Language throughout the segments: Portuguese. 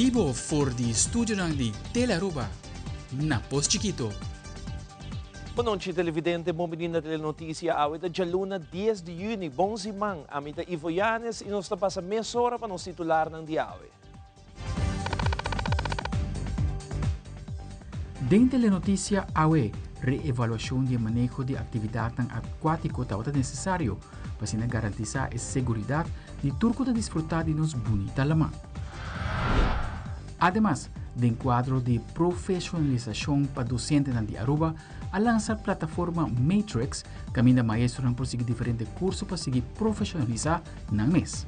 Vivo voor die studio ng di Telaruba. Na Post Chiquito. Boa noite, televidente. Bom menina telenotícia. Awit a Jaluna 10 de Juni, bom zimang. Amita Ivoyanes, e nós passa meia hora para nos titular ng diawe. Den telenotícia AWE, reevaluação de manejo de atividade aquático está necessário para garantizar a segurança de turco de desfrutar de nos bonita lama. Además, den quadro de profissionalização para docentes de Aruba, a lançar plataforma Matrix, caminho maestro não prosseguir diferentes cursos para seguir profissionalizar no mês.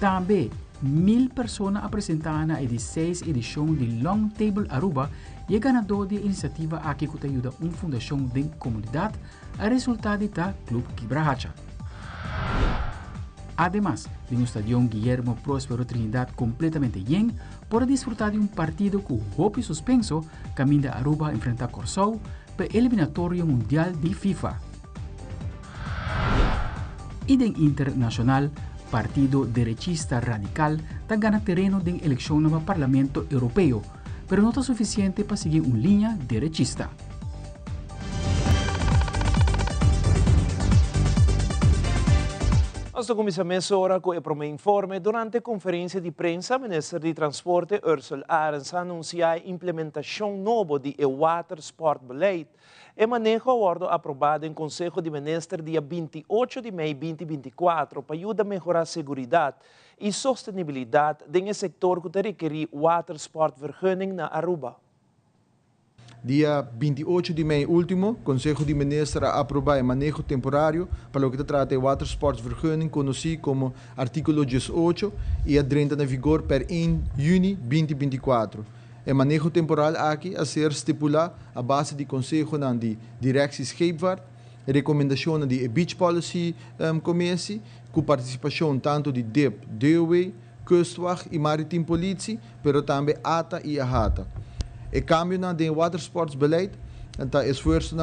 Também, 1000 pessoas apresentaram na 16ª edição de Long Table Aruba e é ganador da iniciativa aqui que ajuda uma fundação de comunidade a resultado da Clube Quibrahacha. Además, de um estádio Guillermo Próspero Trinidad completamente lleno, para desfrutar de um partido com hope suspenso, caminho da Aruba a enfrentar Corsou para o eliminatório mundial de FIFA. E den internacional, Partido Derechista Radical está ganando terreno de eleição no Parlamento Europeu, pero não está suficiente para seguir uma linha derechista. Nós começamos agora com o primeiro informe. Durante a conferência de prensa, o ministro de Transporte, Ursula Arens, anunciou a implementação nova de Water Sport Beleid. O manejo agora aprovado em Conselho de Ministros dia 28 de maio de 2024 para ajudar a melhorar a segurança e sustentabilidade do setor que requer water sport vergunning na Aruba. Dia 28 de maio último, o Conselho de Ministros aprovou o manejo temporário para o que trata de water sports vergunning, conhecido como artículo 18, e entra na vigor per 1 junho 2024. O manejo temporal aqui a ser estipulado a base de Conselho de Direção Scheepvaart, recomendação de Beach Policy Commissie, com participação tanto de DEP, DOW, Kustwacht e Maritime Politie, pero também ATA e AHATA. O câmbio na Water Sports Beleid está esforço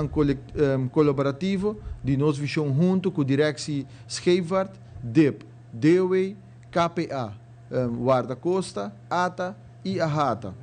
colaborativo de nós visão junto com a Direção Scheepvaart, DEP, DOW, KPA, Guarda-Costa, ATA e AHATA.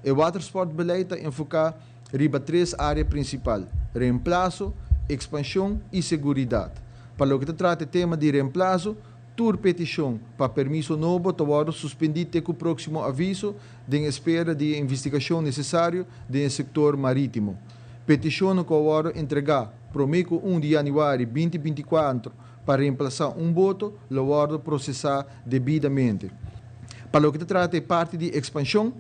O Water Sport Beleid está enfocado em 3 áreas principais: reemplaço, expansão e segurança. Para o que trata o tema de reemplaço, tour petição para permisso novo está suspendido com o próximo aviso de espera de investigação necessário do setor marítimo. Petição que agora entregar prometo 1 de janeiro 2024 para reemplaçar boto, lo processar devidamente. Para o que trata de parte de expansão,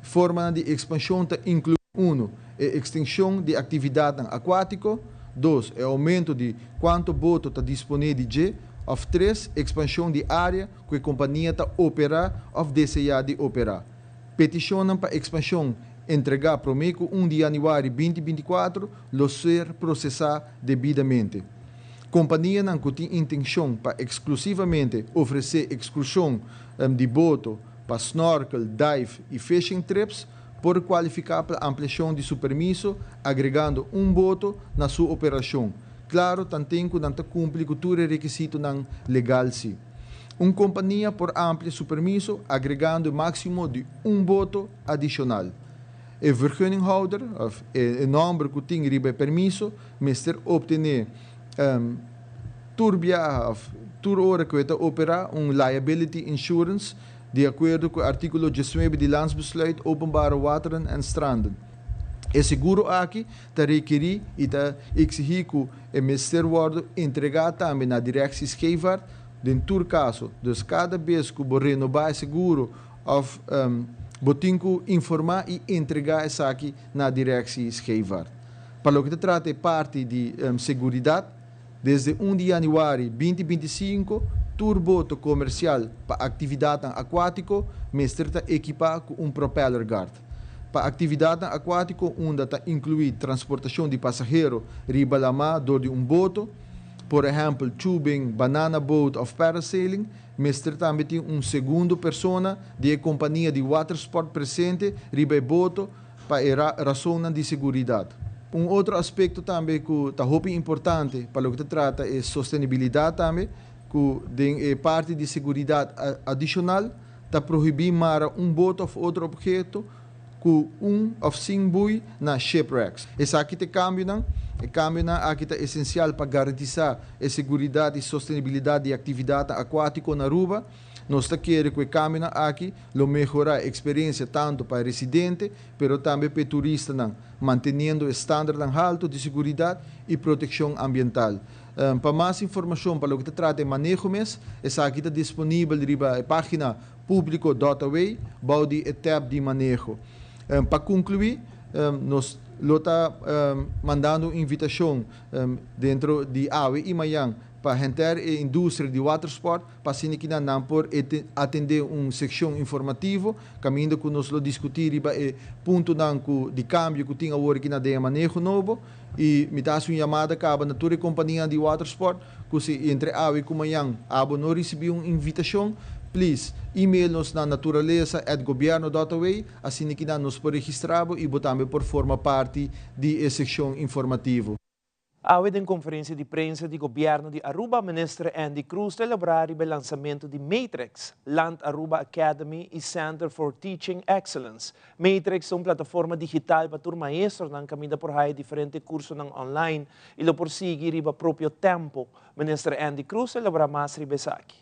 forma de expansão inclui 1. A extensão de atividade aquática, 2. O aumento de quanto boto está disponível de, ou 3. Expansão de área que a companhia está operar ou deseja de operar. Petição para expansão entregar prometo 1 de janeiro 2024, lo ser processar devidamente. Companhia não tem intenção para exclusivamente oferecer excursão de boto para snorkel, dive e fishing trips, por qualificar para ampliação de seu permisso, agregando boto na sua operação. Claro, tanto que não cumpre com todo requisito legal. Companhia por ampliar seu permisso, agregando máximo de boto adicional. O vergunninghouder, o número que tem ribe permisso, mister obtener tour hora que está operar liability insurance, de acordo com o artículo 19 de Landsbesluit Openbare Wateren en Stranden. O seguro aqui está requerir e está exigir que o Ministério Ward entregar também na Direção Scheepvaart, em todo caso, dus cada vez que você renovar o seguro, você tem que informar e entregar isso aqui na Direção Scheepvaart. Para o que trata de parte de segurança, desde 1 de janeiro 2025, turboto comercial para atividade aquática, mestre está equipado com propeller guard. Para atividade aquática, onde está incluído transportação de passageiros riba da mar door de boto, por exemplo, tubing, banana boat ou parasailing, mestre também tem segundo pessoa de companhia de water sport presente riba boto para razão de segurança. Outro aspecto também que está muito importante para o que trata é sustentabilidade também, que parte de segurança adicional está proibir mara boot of outro objeto com of cinco bui na shipwrecks. Essa aqui tem cambio não? E cambio aqui é essencial para garantizar a segurança e sustentabilidade da atividade aquática na Aruba. Nós queremos que o cambio aqui melhorar a experiência tanto para residente, mas também para turista, mantendo o estándar alto de segurança e proteção ambiental. Para mais informação para o que trata de manejo, essa aqui está disponível na página público.way, baude e tab de manejo. Para concluir, nós está mandando invitação dentro de AWE e Mayang para entrar a indústria de watersport, para assim que não por atender uma secção informativa, caminho que nós discutir e ponto de câmbio que tinha agora aqui na de manejo novo, e me dá uma chamada acaba na tua companhia de watersport, que se entre AWE e Mayang, abo não recebeu uma invitação, please, e-mail-nos na naturaleza@governo.way, assim que nós por registrar e botamos por forma parte de secção informativa. Awit em conferência de prensa do governo de Aruba, ministro Andy Cruz celebrar o lançamento de Matrix, Land Aruba Academy e Center for Teaching Excellence. Matrix é uma plataforma digital para os maestros que caminham por aí diferentes cursos online e lo por seguir o próprio tempo. Ministro Andy Cruz celebra mais ribesaki.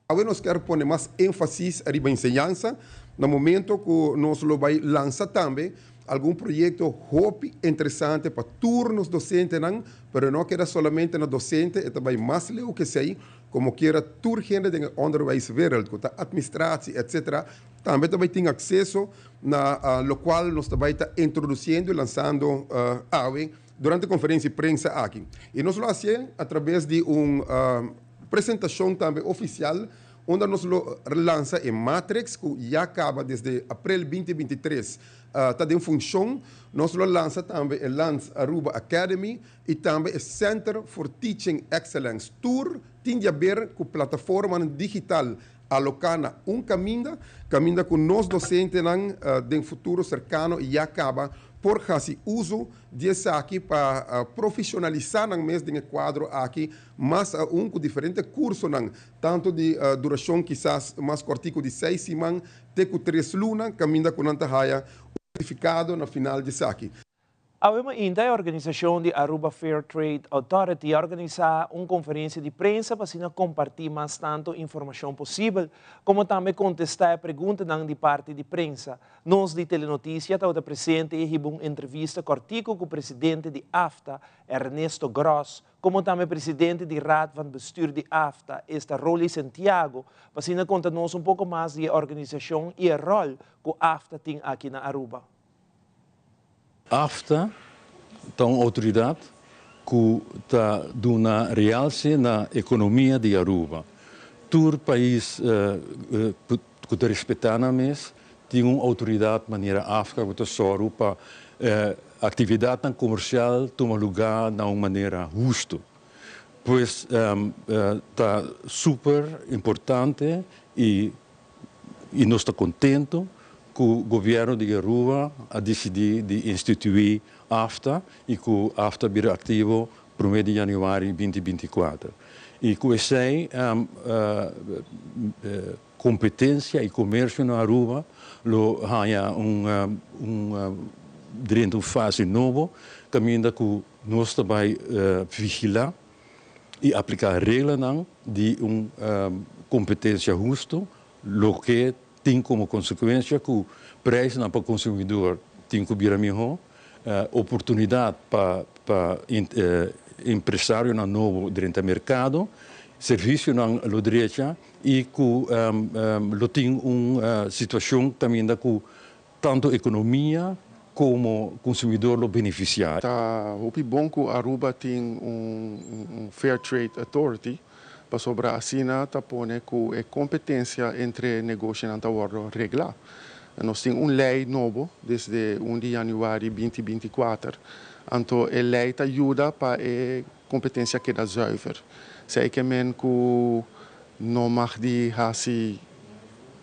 Agora nós queremos pôr mais ênfase na ensinança, no momento que nós vamos lançar também algum projeto interessante para turnos docentes, mas não queda somente na docente, é também mais leu que sei, como queira tur gente de onderwijswereld, com a administração, etc. Também tem acesso na lo qual nós também está introduzindo e lançando AWE durante a conferência de prensa aqui. E nós lo fazemos através de uma apresentação também oficial, onde nós lança em Matrix, que já acaba desde abril 2023, está em função. Nós lança também o Land Aruba Academy e também o Center for Teaching Excellence Tour, tem a ver com a plataforma digital alocada caminho que nós docentes no futuro cercano já acaba por fazer uso desse aqui para profissionalizar no mês de quadro aqui, mas com diferentes cursos, tanto de duração quizás mais curtico de 6 semanas, até com 3 lunas, caminho com um certificado no final de aqui. A a organização de Aruba Fair Trade Authority organiza uma conferência de prensa para compartilhar mais tanto informação possível, como também contestar a pergunta de parte de prensa. Nós de Telenotícia estamos presente e uma entrevista cortico com o presidente de AFTA, Ernesto Gross, como também presidente de Raad van Bestuur de AFTA, Roli Santiago, para contar-nos um pouco mais da organização e o rol que a AFTA tem aqui na Aruba. AFTA é uma autoridade que está dando realce na economia de Aruba. Todo o país que está respeitando tem uma autoridade de maneira AFTA que está para a atividade comercial toma lugar de uma maneira justa. Pois está super importante e nós estamos contentes que o governo de Aruba a decidido de instituir AFTA e que o AFTA virá ativo no 1 de janeiro de 2024. E que essa competência e comércio na Aruba há durante uma fase nova, caminho que nós também vigilar e aplicar regras de uma competência justa, o que tem como consequência que o preço para o consumidor tem que vir melhor, oportunidade para empresário novo dentro do mercado, serviço na direita e que tem uma situação também que tanto a economia como consumidor lo beneficiar. Tá, o bom que a Aruba tem Fair Trade Authority, para sobre a Sina tapone com a competência entre negócios e a regla. Nós temos uma lei nova desde 1 de janeiro de 2024. Então, a lei ajuda para a competência que é zuiver. Sei que não mag de fazer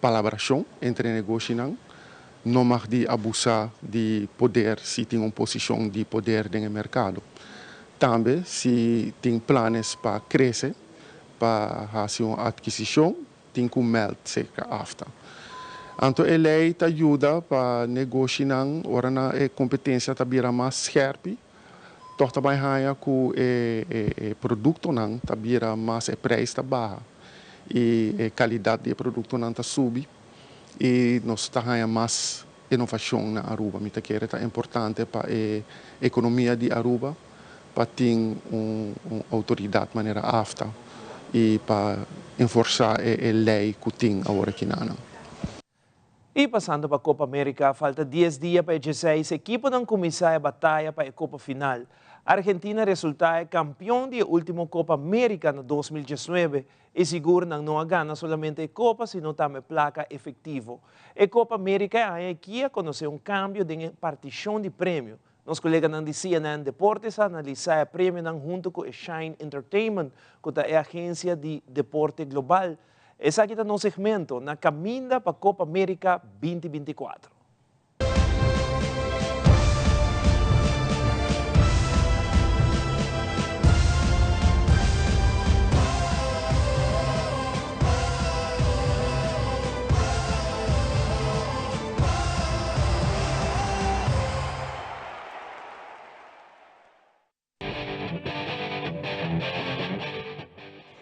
palabração entre negócios, não mag de abusar de poder se tem uma posição de poder no mercado. Também, se tem planos para crescer, para fazer uma aquisição, tem que melder cerca AFTA. Então, a lei te ajuda para negociar, ora na competência tabira mais scherp, torta mais raia que o produto não tabira mais preço baixa e a qualidade do produto não tá sube e nós tá raia mais inovação na Aruba, me que é importante para a economia de Aruba, para ter uma autoridade de maneira afta e para enforçar a lei que tem agora aqui na Ana. E passando para a Copa América, falta 10 dias para a 16 equipe não começar a batalha para a Copa Final. A Argentina resulta campeão da última Copa América em 2019 e seguro não ganha somente a Copa, sino também placa efetivo. A Copa América é aqui conhece cambio de partição de prêmio. Nos colegas de CNN Deportes analisam o prêmio junto com a Shine Entertainment, que é a agência de deporte global. Esse aqui é o nosso segmento na caminha para a Copa América 2024.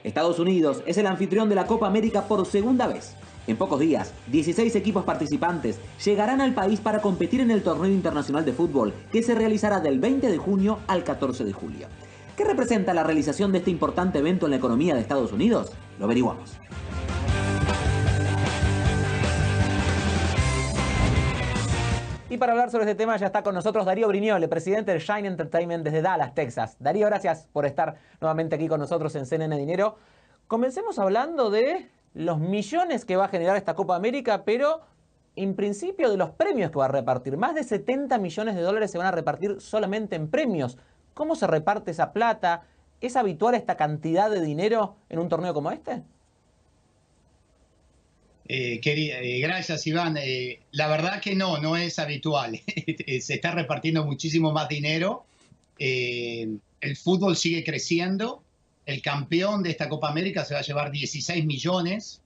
Estados Unidos es el anfitrión de la Copa América por segunda vez. En pocos días, 16 equipos participantes llegarán al país para competir en el torneo internacional de fútbol que se realizará del 20 de junio al 14 de julio. ¿Qué representa la realización de este importante evento en la economía de Estados Unidos? Lo averiguamos. Y para hablar sobre este tema ya está con nosotros Darío Brignole, presidente del Shine Entertainment desde Dallas, Texas. Darío, gracias por estar nuevamente aquí con nosotros en CNN Dinero. Comencemos hablando de los millones que va a generar esta Copa América, pero en principio de los premios que va a repartir. Más de 70 millones de dólares se van a repartir solamente en premios. ¿Cómo se reparte esa plata? ¿Es habitual esta cantidad de dinero en un torneo como este? Gracias, Iván. La verdad que no es habitual. Se está repartiendo muchísimo más dinero. El fútbol sigue creciendo. El campeón de esta Copa América se va a llevar 16 millones.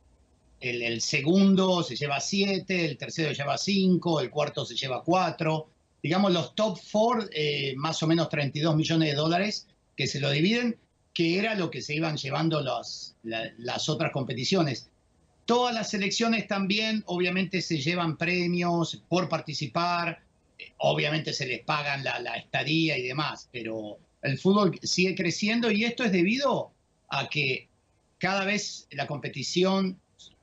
El segundo se lleva 7, el tercero se lleva 5, el cuarto se lleva 4. Digamos, los top 4, más o menos 32 millones de dólares que se lo dividen, que era lo que se iban llevando las otras competiciones. Todas las selecciones también, obviamente, se llevan premios por participar, obviamente se les pagan la estadía y demás, pero el fútbol sigue creciendo y esto es debido a que cada vez la competición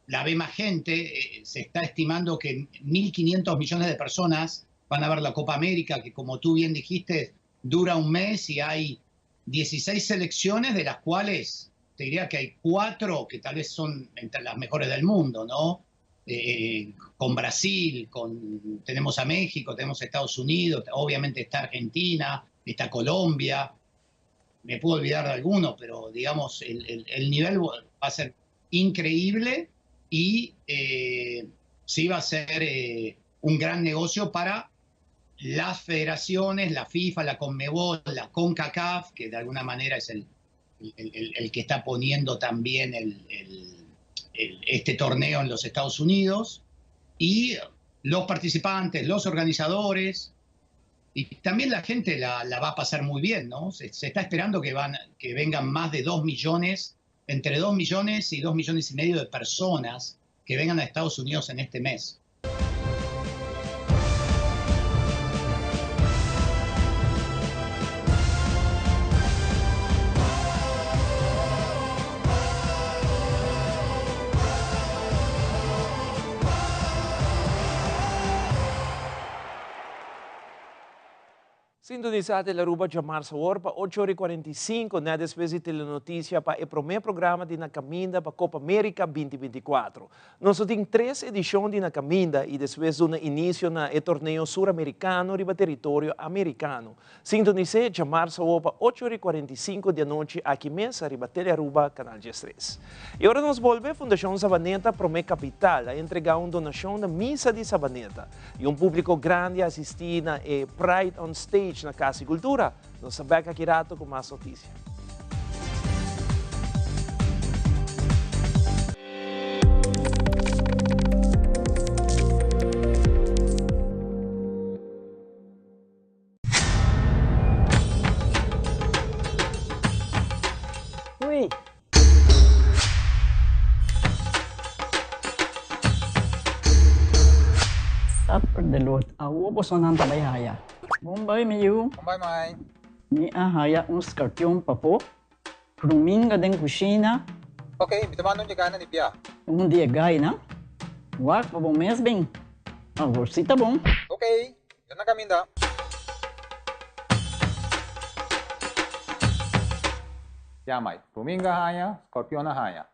la ve más gente. Se está estimando que 1.500 millones de personas van a ver la Copa América, que como tú bien dijiste, dura un mes y hay 16 selecciones, de las cuales te diría que hay 4 que tal vez son entre las mejores del mundo, ¿no? Con Brasil, tenemos a México, tenemos a Estados Unidos, obviamente está Argentina, está Colombia, me puedo olvidar de alguno, pero digamos, el nivel va a ser increíble y sí va a ser un gran negocio para las federaciones, la FIFA, la CONMEBOL, la CONCACAF, que de alguna manera es el que está poniendo también este torneo en los Estados Unidos, y los participantes, los organizadores, y también la gente la va a pasar muy bien, ¿no? Se está esperando que vengan más de 2 millones, entre 2 millones y 2 millones y medio de personas que vengan a Estados Unidos en este mes. Sintonizate la Aruba Jamar Sabor para 8h45 na despeço de notícia para o primeiro programa de Na Caminda para a Copa América 2024. Nós temos 3 edições de Na Caminda e depois do início no torneio sul-americano riba território americano. Sintonize Jamar Sabor para 8h45 da noite aqui mesmo riba Tele Aruba Canal 13. E agora nós volvemos à Fundação Sabaneta Promé Capital a entregar uma donação da Missa de Sabaneta e público grande a assistir na Pride on Stage na Casa e Cultura. Nós sabemos aqui rato com mais notícias. Perdelot, awo bosonan tabayhaya. Bombay miyu. Bombay mai. Ni ahaya scorpion papo. Pruminga den kusina. Okay, bitaman nung jagana ni Pia. Dia gay na. Wak pa bom mes bem. Agora si tá bom. Okay, yan na kami da. Yamay, Pruminga haya, Scorpion na haya.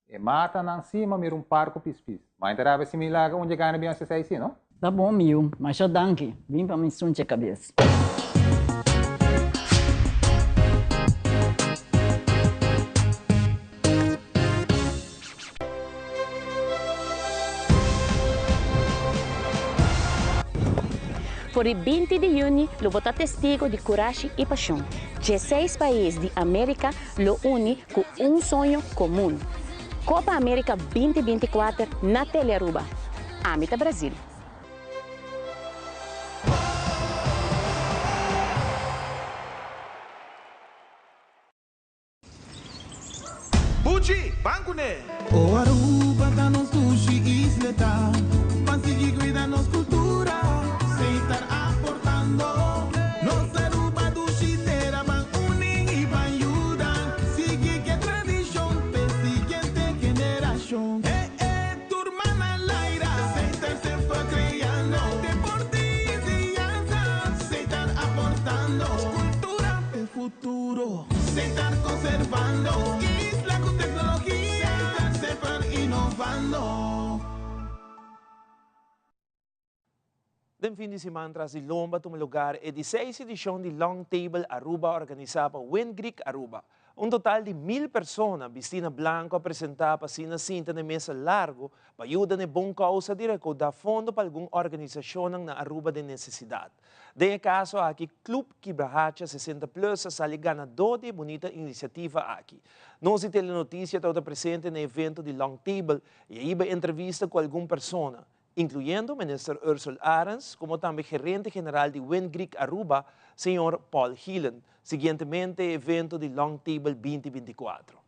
E mata ng cima mir parco pispis. Mas interava se milaga onde ganha bem essa aí, não? Tá bom, miu, mas já danke. Vim para me sunche cabeça. Por il 20 di giugno lo vota testigo di coraggio e passione. 16 paesi di America lo uni con un sogno comune. Copa América 2024 na Telearuba. Amita Brasil. Buji, banco né? O Aruba da nos sushi isleta, consegui cuidar nos cultura, sem estar aportando. Nos Aruba do Chitera van unen e van ayudar, sigue que tradição, pe siguiente generación. Turma na laira, sem estar se foi criando, deporte e enseñanza, sem estar aportando, cultura de futuro, sem estar conservando. Den fin de semana tras de Lomba toma lugar a 16ª edición de Long Table Aruba organizada por Wind Creek Aruba. Un total de 1000 personas vestidas blanco apresentadas sina cinta de mesa largo para ayudar en bom causa de recaudar fondo para alguna organización na Aruba de necesidade. De caso aqui, Club Quibrahacha 60 Plus sale ganador de bonita iniciativa aqui. Nós telenotícia está presente no evento de Long Table e aí vai entrevista com alguma pessoa, incluyendo o ministro Ursula Arens, como também gerente general de Wind Creek Aruba, Sr. Paul Hillen, siguientemente evento de Long Table 2024.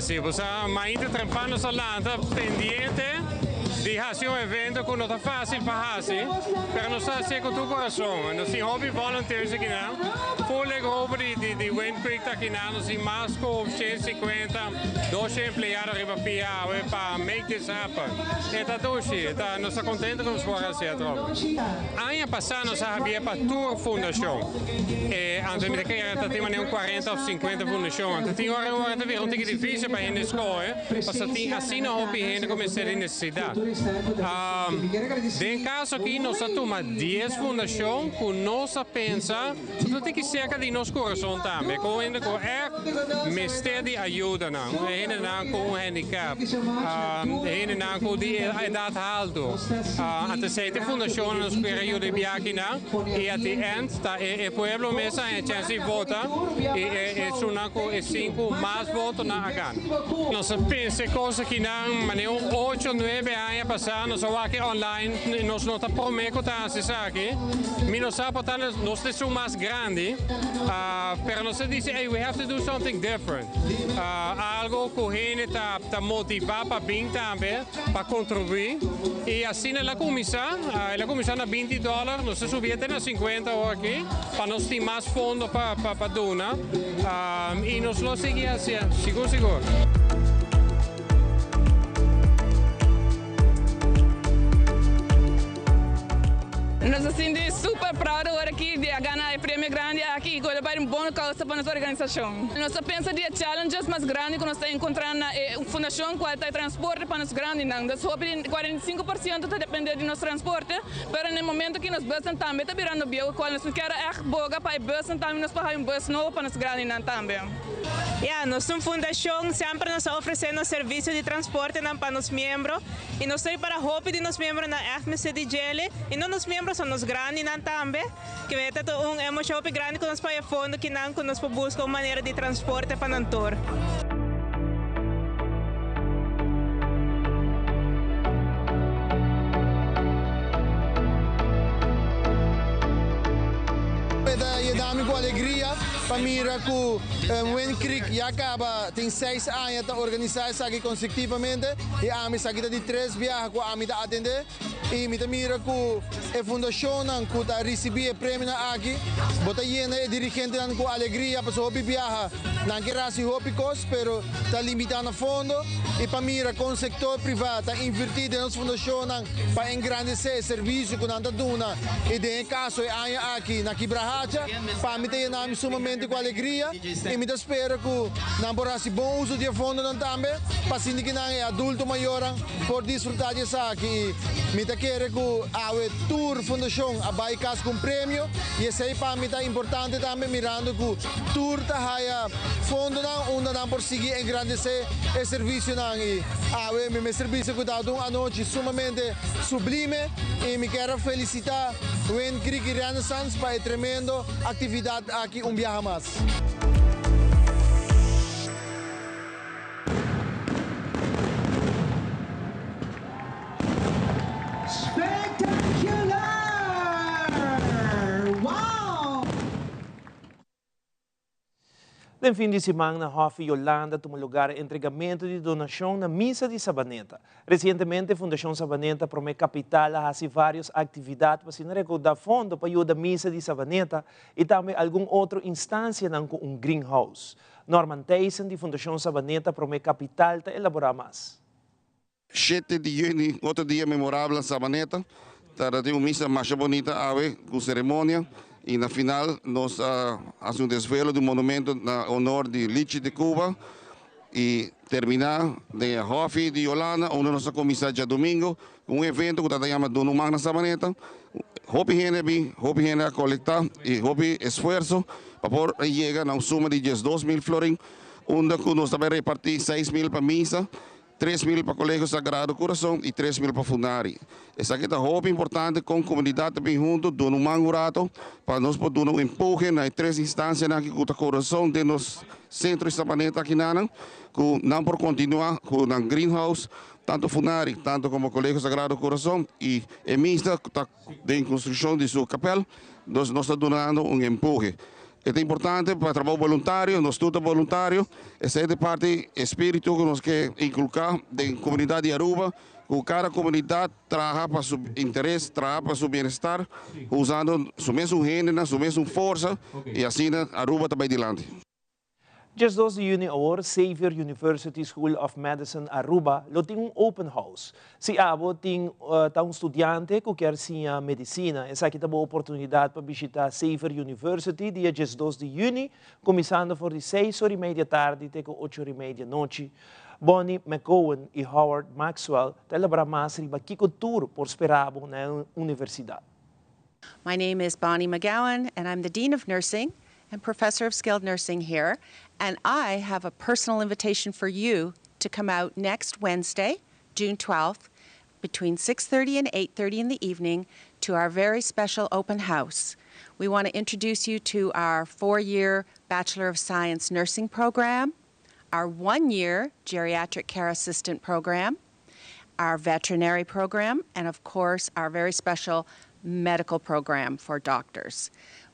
Sì, ma intertrempando soltanto pendiente di fare un evento che non è facile per fare, per non stare con il tuo corazon. Non si hobby volunteers che non, voor le groepen di Wind Creek che non si masco 150, 200 empleados arriba PIA para make this happen. E da doce, non sta contento con suora sia troppo. Anno passato non sabia per Tour Foundation. E anche mi che tema ne un 40 o 50 fondazioni. Anche ora weer un ticket divisa bij in de school, perché assim não hobby ainda começar a necessidade. Den caso aqui nós temos 10 fundações que nós pensa, dat tem que cerca de nosso coração também, com ainda com mistério de ajuda não, ainda não com handicap, ainda não com de idade alto. Até sete fundações nos querem ajudar bem aqui não, e até end tá o pueblo mesmo a chance de votar e suna com 5 mais votos na agan. Nós pensa coisa que não, mas 8 9 anos passar, nós aqui online, nós não prometemos que aqui, mas nós sabemos que nós somos mais grandes, pero nós dizemos, hey, we have to do something different. Algo que a gente está motivado para vir também, para contribuir. E assim ela começa a $20, nós subimos a 50 aqui, para nós ter mais fundo para donar. E nós lo seguimos assim, seguro. Nós assim de super proud agora aqui de ganhar o prêmio grande aqui e levar uma boa causa para nossa organização. Nós pensa de challenges mais grandes que nós estamos encontrando na fundação que está transporte para nós grandes não. Das sobre 45% está dependendo de nosso transporte, mas no momento que nós buscamos também está virando bio, qual nós quer boga para buscar também nós para bus novo para nós grandes não também. Nossa fundação sempre nos oferecendo serviço de transporte para os membros e nós temos para hope de nos membros na FMC de Gele e não nos membros são os grandes também que é uma shopping grande que nós põe fundo que não que nós busca uma maneira de transporte para o tour. Dá-me com alegria para mirar que o Wen Creek já acaba, tem 6 anos a organizar isso aqui consecutivamente e a mim aqui de 3 viagens que a mim está atender e me mira que a fundação que está recebendo prêmio aqui, bota llena e dirigente com alegria para o viajar, não quer assim hopi cost, pero está limitando fundo e para mirar com o setor privado está invertido na fundação para engrandecer o serviço que não está dando e de caso é aqui na Quebrahacha. Para mim tem nome sumamente com alegria e me espero que não porá se bom uso de fundo também para assim que não é adulto maior por desfrutar disso aqui. Me quero que a tour fundação a vai cas com prêmio e isso aí para mim é importante também mirando que tour tá haya fundo não por seguir engrandecer o serviço não e a meu serviço que dá a noite sumamente sublime e me quero felicitar o Wen Creek Renaissance para a tremendo atividade aqui viaje mais. No fim de semana, na Hof Yolanda tomou lugar entregamento de donação na Missa de Sabaneta. Recentemente, a Fundação Sabaneta promete capital a várias atividades para se recaudar fundo para ajudar a Missa de Sabaneta e também alguma outra instância com um greenhouse. Norman Tyson, de Fundação Sabaneta, promete capital para elaborar mais. 7 de junho, outro dia memorável em Sabaneta. Tem uma missa mais bonita, com cerimônia. E na final, nós fazemos um desvelo do monumento na honor de Liche de Cuba e terminar de Hof de Yolanda, onde nossa comissão já domingo, um evento que está chamado Dono Magna Sabaneta. Hopi gente a coletar e hopi esforço para poder chegar a uma suma de 12.000 florins, onde nós também repartir 6.000 para missa, 3.000 para o Colégio Sagrado Coração e 3.000 para a Funari. Essa aqui é uma importante com a comunidade bem junto, dando um mangurato, para nós poder dar um empurre nas 3 instâncias aqui com o Coração, de nos centros de Sabaneta aqui que não por continuar com o greenhouse, tanto Funari, tanto como o Colégio Sagrado Coração e a missa que está em construção de sua capela, nós estamos dando um empurre. É importante para o trabalho voluntário, nós tudo voluntário, essa é a parte espírito que nós queremos inculcar na comunidade de Aruba, que cada comunidade trabalha para seu interesse, trabalha para seu bem-estar, usando sua mesma renda, sua mesma força, e assim Aruba também adiante. Just 2 de junho, agora, Xavier University School of Medicine Aruba tem um open house. Se abo tem um estudante que quer ensinar medicina, essa aqui é uma oportunidade para visitar Xavier University dia 2 de junho, começando por 6h30 da tarde até 8h30 da noite. Bonnie McGowan e Howard Maxwell celebram mais riba que tour por esperabo na universidade. My name is Bonnie McGowan, and I'm the Dean of Nursing and Professor of Skilled Nursing here. And I have a personal invitation for you to come out next Wednesday, June 12th, between 6:30 and 8:30 in the evening to our very special open house. We want to introduce you to our 4-year Bachelor of Science nursing program, our 1-year Geriatric Care Assistant program, our veterinary program, and of course, our very special medical program for doctors.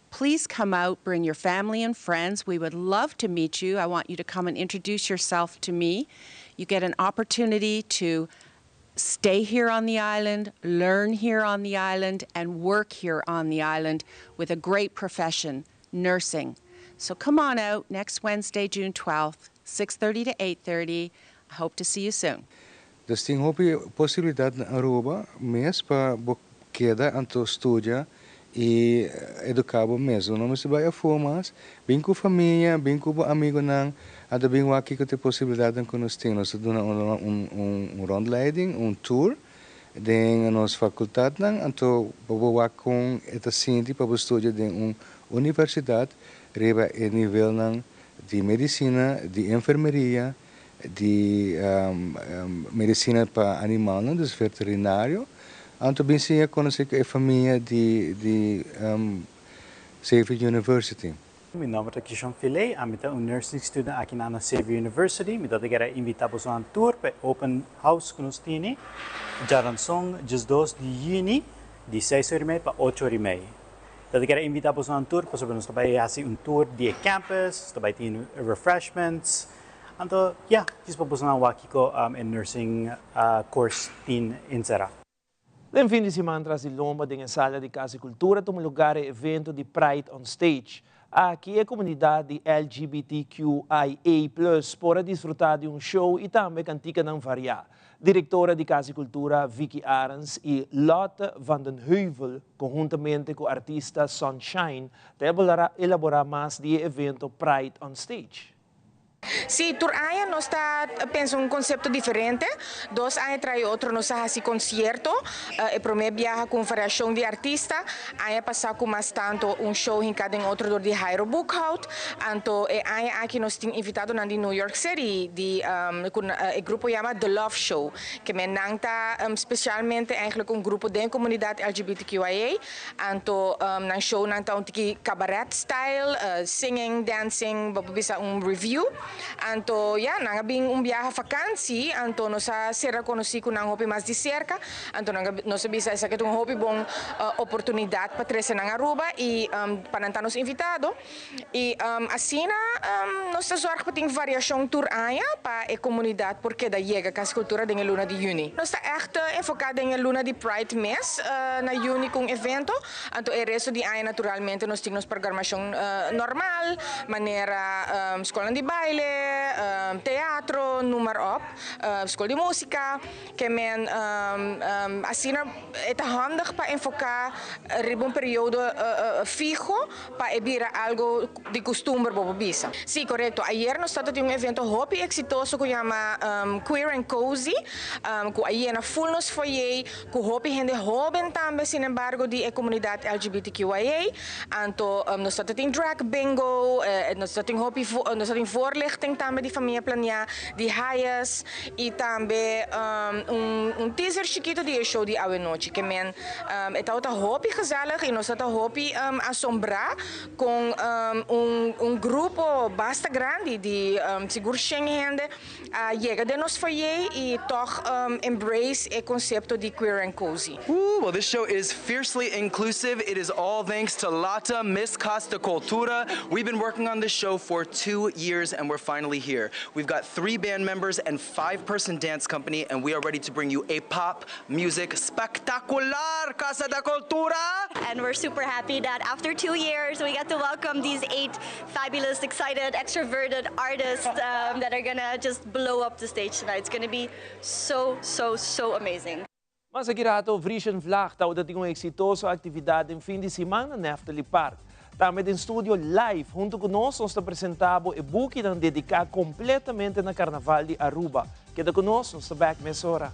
Please come out, bring your family and friends. We would love to meet you. I want you to come and introduce yourself to me. You get an opportunity to stay here on the island, learn here on the island, and work here on the island with a great profession, nursing. So come on out next Wednesday, June 12th, 6:30 to 8:30. I hope to see you soon. Dus tem possibilidade na Aruba, mês para queda anto estudia e educar mesmo. Não se vai a formas, bem com família, bem com amigo não, ada bem aqui que tem possibilidade que nós temos, nós damos rondleiding, tour, de nossa faculdade não, anto para com esta cinti para estudar de universidade, reba nível não de medicina, de enfermeria, de medicina para animais, dus veterinário. Anto bem sim conhecer a família de Xavier University. Meu nome é Christian Fillet, eu sou nursing student aqui na Xavier University. Eu quero invitar a um tour para Open House que nós temos. Já são 2 de junho, de 6h30 para 8h30. Eu quero invitar a um tour para nós fazer um tour de campus, também tem refreshments. Então, isso para nós aqui com o nursing course em Serra. No fim de semana, tras de Lomba, em sala de Casa e Cultura, toma lugar o evento de Pride on Stage. Aqui a comunidade LGBTQIA+, para desfrutar de um show e também cantica não variar. Diretora de Casa e Cultura, Vicky Arens, e Lotte van den Heuvel, conjuntamente com o artista Sunshine, elaborar mais de evento Pride on Stage. Sí, Tour Aya nos está pensando un concepto diferente. 2 años trae otro, nos hace concierto. El primer viaja con variación de artista. Aya pasa con más tanto un show en cada otro door de Jairo Bookhout. Anto aya aquí nos tiene invitado a New York City con el grupo llama The Love Show, que me nanta especialmente eigenlijk un grupo de comunidad LGBTQIA. Anto nan show nanta un tiki cabaret style, singing, dancing, bisa un review. Anto nangabing viaje vakantie, anto nos será conocido con un hobby más de cerca, anto nos bisa esa que un hobby bon oportunidad para tres en Aruba y para nos invitado y así nos zorg para ter variação tour aya para a comunidade porque da llega a cultura de luna de juni. Nos está echt enfocado en luna de Pride mês na juni com evento, anto o resto de aya naturalmente nos temos programação normal, maneira escola de baile, teatro, número op, escola de música, que men assim é handig para enfocar um período fijo para evitar algo de costumbre bobisa. Sí, correcto. Ayer nos trató de un evento hopi exitoso que llama Queer and Cozy, que ayer na full nos foi que hopi gente joven também, sin embargo, de comunidad LGBTQIA. Anto nos trató de drag bingo, nos trató de hopi, nos trató de voorlichting também de família planear, de haias e também teaser chiquito de show de Awe Noche, que men é outra hopi gezellig e nós trató hopi assombrar com grupo bastante grande de seguro gente chega de nos foyer e toch embrace o conceito de queer and cozy. Well, this show is fiercely inclusive. It is all thanks to Lotte, Miss Costa Cultura. We've been working on this show for 2 years and we're finally here. We've got 3 band members and 5-person dance company and we are ready to bring you a pop music spectacular, Casa da Cultura! And we're super happy that after 2 years we get to welcome these 8 fabulous, excited, extroverted artists that are gonna just blow up the stage tonight. It's gonna be so amazing. Mas aqui rato, Vrischen Vlag, tao dat uma exitosa atividade em fim de semana na Neftali Park. Também em estúdio live, junto conosco, nós apresentamos o book dedicado completamente na Carnaval de Aruba. Queda conosco, nós back mesora.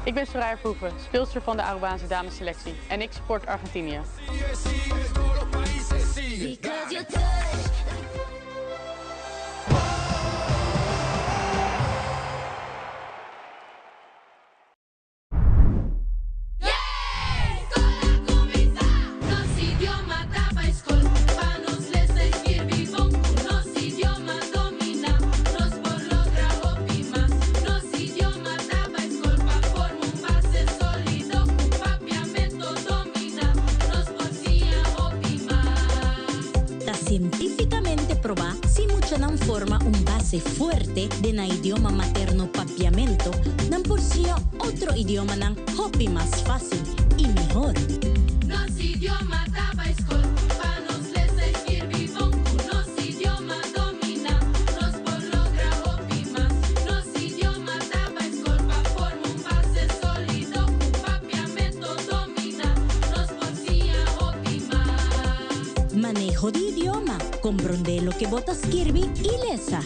Ik ben Soraya Verhoeven, speelster van de Arubaanse damesselectie en ik support Argentinië. forma un base fuerte de na idioma materno papiamento, dan por sí otro idioma nan hopi más fácil y mejor. Nos idioma taba escola, nos les escribir nos idioma domina, nos por logra hopi más. Nos idioma taba escola, forma un base sólido, papiamento domina, nos por sí hopi más. Manejo de idioma, comprende lo que botas Kirby y lesa.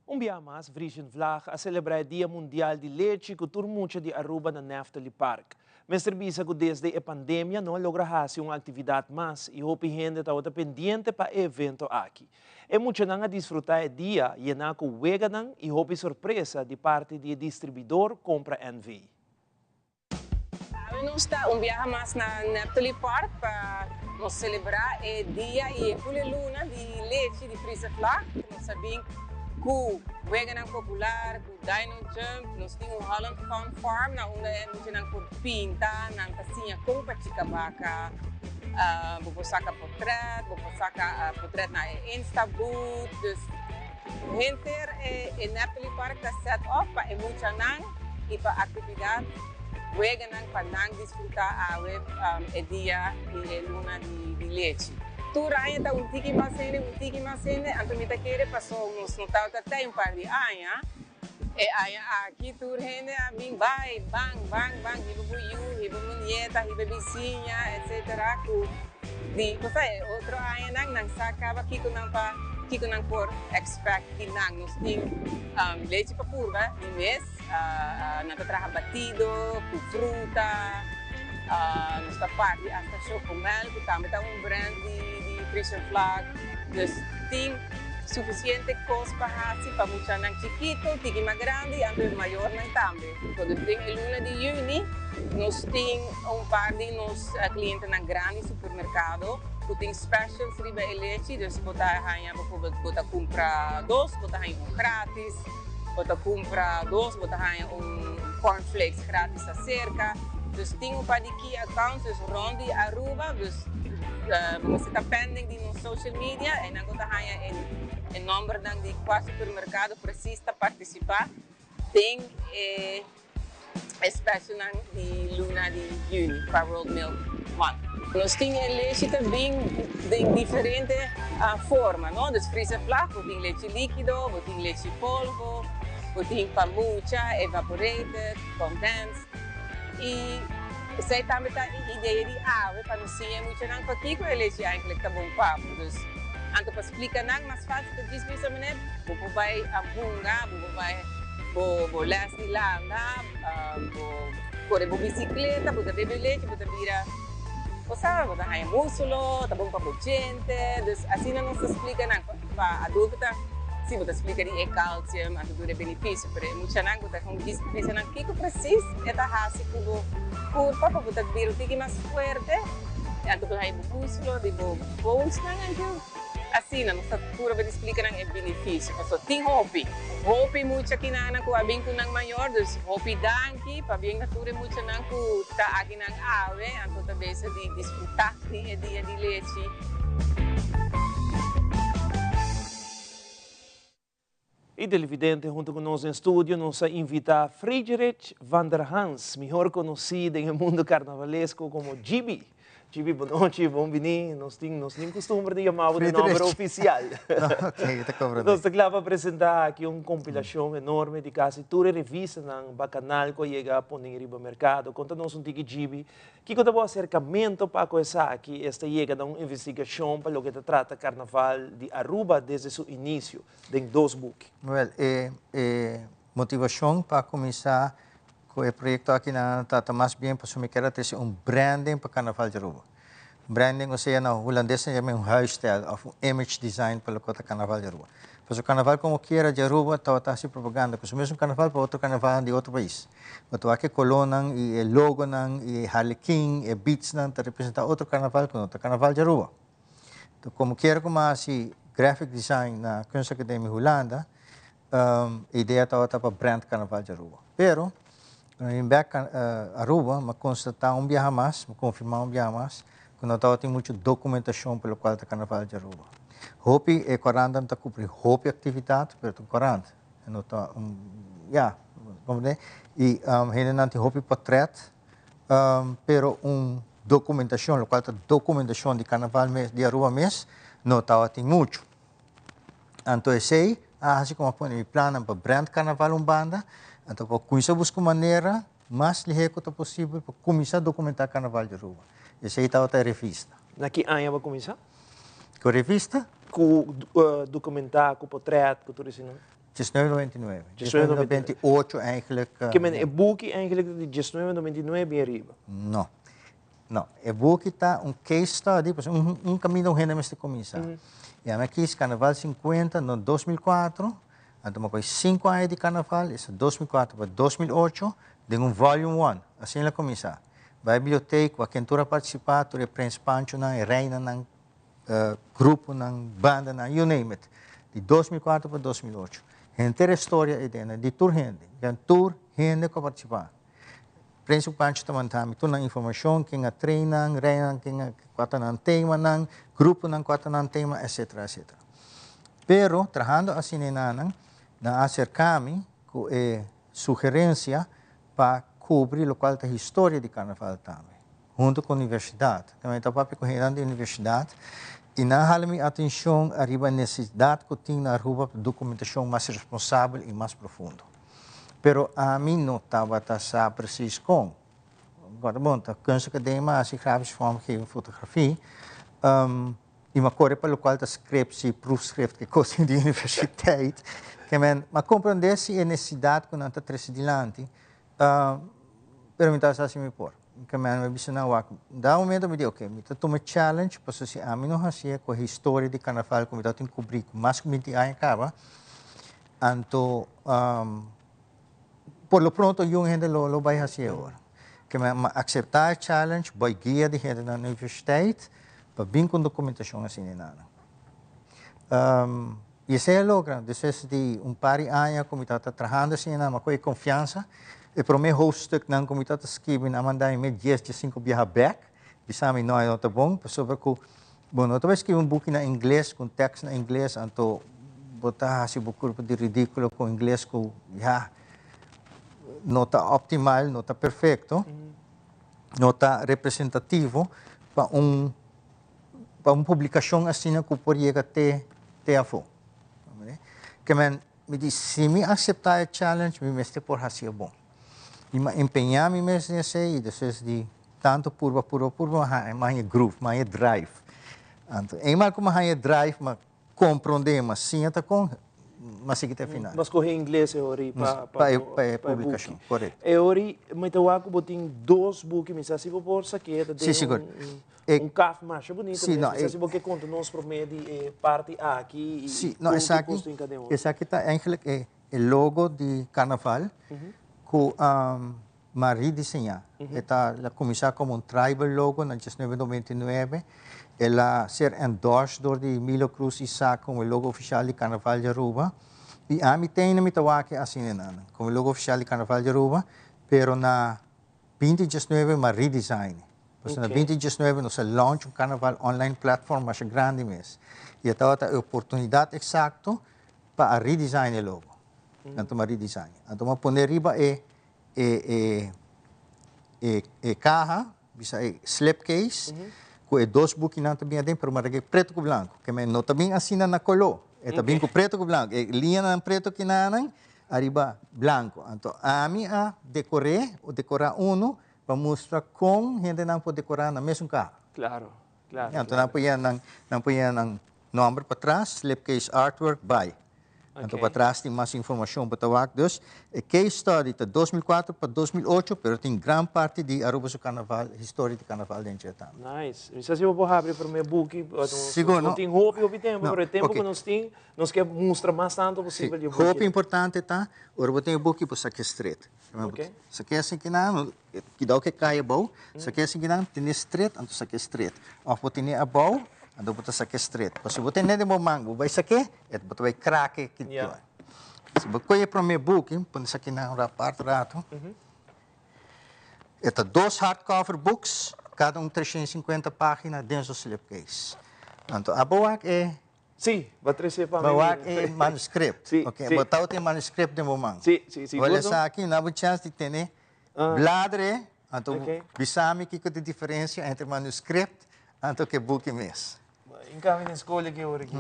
Um dia mais, Vision Vlag a celebrar o Dia Mundial de Leite que turmucha de Aruba na Neftali Park. Mr. Bisa que desde a pandemia não logra fazer uma atividade mais e hope gente está pendiente para o evento aqui. É muito não a desfrutar o dia e na com wega não e hope surpresa de parte do distribuidor compra NV. Nós está viaje mais na Neftali Park para nos celebrar o dia e a full luna de leite de Vision Vlag. Nós sabemos ku vegan popular, ku dino jump, nós temos Holland Fun Farm, na onde é muito nang pinta, nang casinha com pachikabaca, bubosaka portrait, portrait na Insta booth, dus hinter in Neftali Park está set up para muito nang e para atividade vegan nang para nang desfrutar o dia e a luna de leite. Tour ainda está um tiki macene, antomita querer passou nos notar até um par de anos, e aí aqui tour ainda bem vai, bang, hibo buiu, hibo nieta, hibo vizinha, etc. Di, você outro ano nang sacava kiko nang por expect nang nos ting leite para curva de mês, nata traha batido, com fruta. Nesta parte hasta chocomel, que também está brand de Vision Vlag. Dus tem suficiente coisa para muito nang chiquito, tiki mais grande e maior nang também. Quando tem a luna de junho, nós temos par de nos clientes nang grande supermercado, que tem specials riba e leite, dus botar hanya, botar compra dois, botar hanya grátis, botar compra dois, botar hanya cornflakes grátis acerca. Dus tem para de key accounts, dus rond de Aruba, dus você está pending de nos social media e não está hanya em número de qual supermercado precisa participar. Tem espécie de luna de junho para World Milk Month. Nós temos leite também de diferente forma, não? Dus Vision Vlag, tem leite líquido, tem leite polvo, tem pamucha, evaporated, condensed. E zij também tá ideia de para nós sim muito não para que o leite eigenlijk tá bom papo, dus anto para explicar não mais fácil de dizer isso mané, vou vai a bunga, vou les de landa, vou bicicleta, vou beber leite, vou vira, sabe, vou dar músculo, tá bom para gente, dus assim não se explica não para adulto tá. Sim, vou explicar de cálcio, anto do benefício, mas muito não vou com diz não que precisa é tá raci curva para botar vir o tique mais forte, anto do aí músculo, de bones não anto assim não está pura para explicar não é benefício, só tem hobby muito aqui na com a bem com não maior, dus hobby danki, para bem natura muito não com tá aqui não ave, anto também se de desfrutar de dia de leite. E televidente, junto conosco em estúdio, nos invita Friedrich van der Hans, melhor conhecido no mundo carnavalesco como Gibi. Gibi, boa noite, bom venir. Nós temos costume de chamar o nome oficial. Ok, te cobro. Nós estamos para apresentar aqui uma compilação enorme de quase toda a revista no bacanal que chega a pôr no mercado. Conta-nos um tique Gibi. Que conta o acercamento para começar aqui, esta chega de uma investigação para o que trata o Carnaval de Aruba desde seu início, em 2 books. Well, motivação para começar o projeto aqui na Tata mais bem para assumir que era ter branding para Carnaval de Aruba. Branding, ou seja, na holandesa chama huisstijl, of image design para o Carnaval de Aruba. Mas o Carnaval como quiera de Aruba está se propaganda, porque o mesmo Carnaval para outro Carnaval de outro país. Mas aqui colonang, e logo nang, e harlequin, e beats nang, está representa outro Carnaval com outro Carnaval de Aruba. Então, como quiera como assim, graphic design na Kunstakademie Holanda, a ideia está para brand Carnaval de Aruba. Pero, em Aruba, me constatar viaje mais, me confirmar viaje mais, quando tem muita documentação pelo qual o Carnaval de Aruba. Hopi é 40 tá cumprir hopi atividade, pero 40. Não tá vamos ver. E ainda não tem hopi portrait, pero documentação, o qual a documentação de Carnaval de Aruba mês não tá tem muito. Então esse assim como põe plano para brand Carnaval banda, então para começar buscar maneira mais ligeira possível para começar a documentar Carnaval de Aruba. Esse aí está a revista. Na que ano vai começar? Com revista? Com documentar, com portrait, com tudo isso, não? 1999. 1998 eigenlijk. Que men é boek eigenlijk de 1999 em arriba? Não. É boek está case study, caminho ainda mais de começar. E a minha quis Carnaval 50 no 2004, então foi 5 anos de Carnaval, esse 2004 para 2008, de volume 1, assim ela começar. Vai à biblioteca, a quentura participar, tu reprensa pancho na reina na grupo na banda na you name it. De 2004 para 2008. Inteira história é dentro de tour gente que participar. Prensa pancho também tu na informação que a treina, reina que quatro nan tema nan grupo nan quatro nan tema etc. Pero trabajando assim na acercar-me com sugerência para cobrir o qual a história de Carnaval também, junto com a universidade. Também está para com a universidade e na minha atenção arriba a necessidade que tem na rua de documentação mais responsável e mais profunda. Pero a mim não estava a preciso com. Agora, bom, a kunst academia, assim, grafisch vormgeven, fotografie. E uma coisa pelo qual a scriptie, proefschrift, que kost in de universiteit. Maar compreender-se a necessidade que não está adiante. Pero me está assim me por. Que me disse não, dá momento me diz, ok, me está uma challenge, para se a mim não fazia com a história de Carnaval, como está tendo cobrir, mais que 20 anos acaba. Então, por lo pronto, eu ainda lo vai fazer agora. Que me aceitar a challenge, vai guia de gente na universidade, para vir com documentação assim nada. E isso é logra, depois de par de anos, como está trabalhando assim, mas com confiança, e para mim, hoofdstuk na como está escrevendo, a mandar em 10 de 5 viajar back, bisa mi não é tão bom, sobre que, bom, eu talvez escrever book na inglês, com texto na inglês, então, botar assim, um de ridículo com inglês, com, não está optimal, não está perfeito, não está representativo para uma publicação assim que poderia ter a fome. Que me diz, se me aceitar o challenge, me mestre por fazer bom. E me empenhar me mestre nesse e depois de tanto purva, mais groove, mais drive. Então, mal como mais drive, mas compreender, mas sim até com mas seguir até final. Mas correr inglês é hora para publicação, correto. É hora, mas eu acho que tem 2 books, mas se você for saquear, tem café mais bonito, mas se você conta nós promedio parte aqui e sim, não, esse aqui está é o logo de Carnaval que Marie desenhar. Ela começou como tribal logo em 1999. Ela ser endorsed door de Milo Cruz Isaac como logo oficial de Carnaval de Aruba. E a mim tem na mitawake assim como logo oficial de Carnaval de Aruba, pero na 2019 uma redesign. Pois na 2019 nós launch Carnaval online platform mais grande mês. E esta é a oportunidade exata para redesign o logo. Então uma redesign. Então uma poner riba caja, bisa slipcase. Com 2 books não também tem para marcar preto com branco, que não também assina na color, é também com preto com branco, linha na preto que não, arriba branco. Então a mim a decorar para mostrar como gente não pode decorar na mesma carro. Claro. Então não põe nome para trás, slipcase artwork by. Então para trás tem mais informação para tawag. Dus case study de 2004 para 2008, pero tem grande parte de Aruba do Carnaval, história de Carnaval dentro da. Nice. Se você for abrir para o meu book, não tem roupa e tempo, mas o tempo que nós temos, nós quer mostrar mais tanto possível. Roupa importante tá. Agora eu tenho book para saque straight. Saque assim que não, que dá o que cai bom. Saque assim que não, tem straight, então saque straight. Ou tem a bom. Ando buta sa straight. Kasi buta nede mo mango, vai sa ke, et buta vai craque que tu. Se buta é para me book, pon sa que na parte rato. Eta 2 hardcover books, cada 350 páginas dentro do slipcase. Então, a BOAC é... Sim, vai trazer para mim. BOAC é manuscrito. Sim, Ok, sim. botar o manuscrito de momento. Sim, sim, sim. Olha só aqui, não há chance de ter bladre, então, Ok. bisame que a diferença entre manuscrito e que book mesmo. Então, na escola que eu aqui.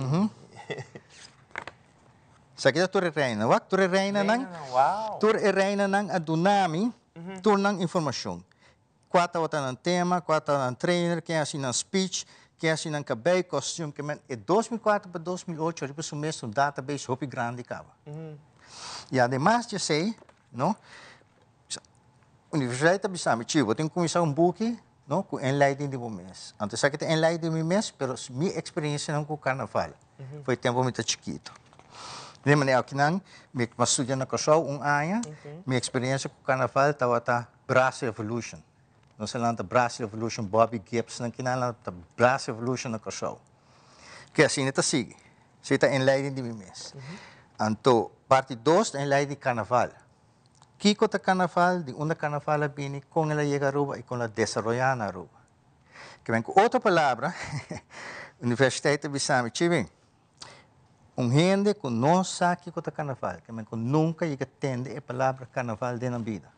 Sa kita tur reina, wak tur reina nang adunami, tur nang informasyon. Kwata wata ng tema, kwata ng trainer, kaya si ng speech, kaya si ng cabelo, costume, kaya e 2004 para 2008, riba sumesto um database hopi grande kaba. E además de sei, no, Universidade da Bisami, chivo, tem que começar book, no, com enlightened de mês. Antes sa kita enlightened de mês, pero minha experiência não com carnaval. Foi tempo muito chiquito. De maneira que não, me estudia na Kosovo ano, minha experiência com o carnaval estava a Brasil Revolution. Nós falamos da Brasil Revolution, Bobby Gibbs, não kinala da Brasil Revolution na Kosovo. Que assim está sigue, se está enleiding de mês. Então, parte 2 da enleiding de carnaval. Kiko ta carnaval, de uma carnaval a bini, com ela chega a Aruba e com ela desarrollar na Aruba. Que vem com outra palavra, Universidade de Bisami, chivem. Gente que não sabe o que é carnaval, que nunca entende a palavra carnaval na vida.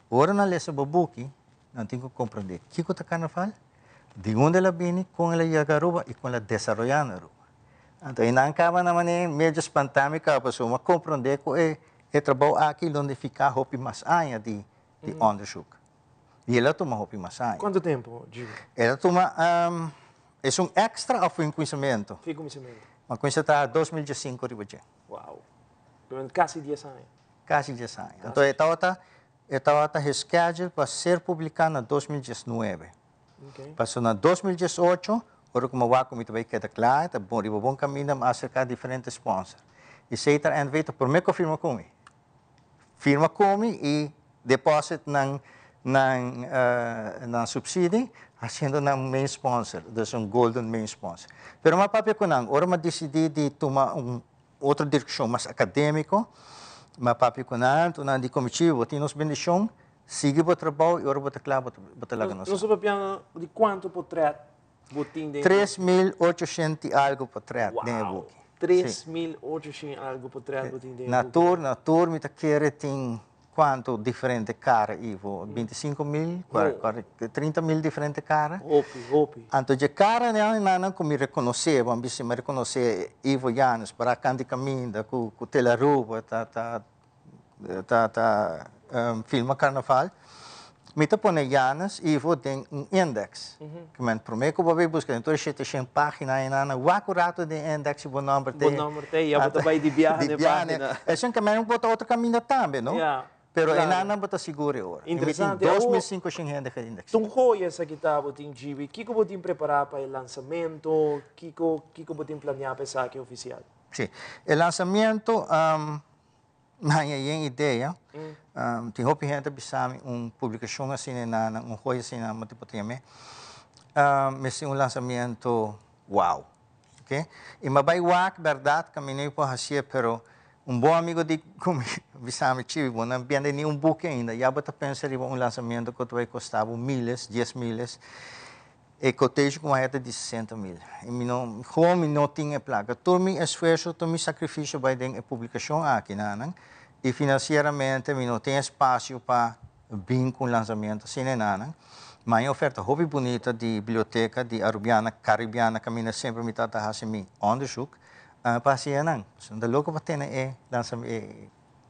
Ora, na lesa babuki, não tem que compreender o que é carnaval, de onde ela vem, como ela chega a Aruba e como ela desenvolve na Aruba. Então, não acaba na maneira meio espantâmica, a pessoa compreender que é trabalho aqui onde fica a hopi mais anos de onderzoek. E ela toma hopi mais anos. Quanto tempo, Gil? Ela toma, é extra ou foi conhecimento? Foi conhecimento. Mas com isso está 2005, riba. Uau. Quase 10 anos. Quase 10 anos. Então, estava reschedulado para ser publicado em 2019. Passou em 2018, agora como o comité vai quedar claro, está bom caminho a acercar diferentes sponsors. E se está em vez, por mim que firma comigo. Firma comigo e deposita na subsídio, haciendo na main sponsor, um golden main sponsor. Pero mapapi ko nang, ora ma-decidi de tomar outra direção mais acadêmico, mapapi ko nang, tunang di comitivo, tinos bendição, sigue o trabalho e ora bota claro, bota lá nós. Não sabe de quanto portrait botin dentro? 3.800 algo portrait dentro book. 3.800 algo portrait botin dentro. Na tour, me tá querendo tem quanto diferente cara, Ivo? 25.000, 30.000 diferente cara. Hopi. Então, de cara, não como me reconhecer, vamos me reconhecer Ivo Janus, para canto caminho, com Telaruba, filma carnaval. Me tá põe Janus, Ivo tem index. Que man prometo que vou buscar, então você tem página e nana, o acurato de index, o número tem. O número tem, e a bota vai de viagem de página. É assim que man bota outro caminho também, não? Pero claro. Inana bota seguro agora. Interessante. 2.500 de index. Tung joia essa que tá botin Gibi. Que botin preparar para o lançamento? Que botin planear para essa aqui oficial? Sim. O lançamento, na minha ideia, tem hopi gente bisami publicação assim na joia assim na matipotime. Mas um lançamento wow. Okay? E mabai wak verdade caminhei por hacia, pero bom amigo de Bisami Chivo, não vende nenhum book ainda. Já bota pensar em lançamento que vai custar 10.000, e cotejo com uma reta de 60.000. E não tinha placa. Todo meu esforço, todo meu sacrifício vai ter publicação aqui, e financeiramente não tem espaço para vir com lançamento, assim, mas a oferta hobby bonita de biblioteca de Arubiana, Caribiana, que a sempre me trata assim, onderzoek. Pasianan, da louco para ter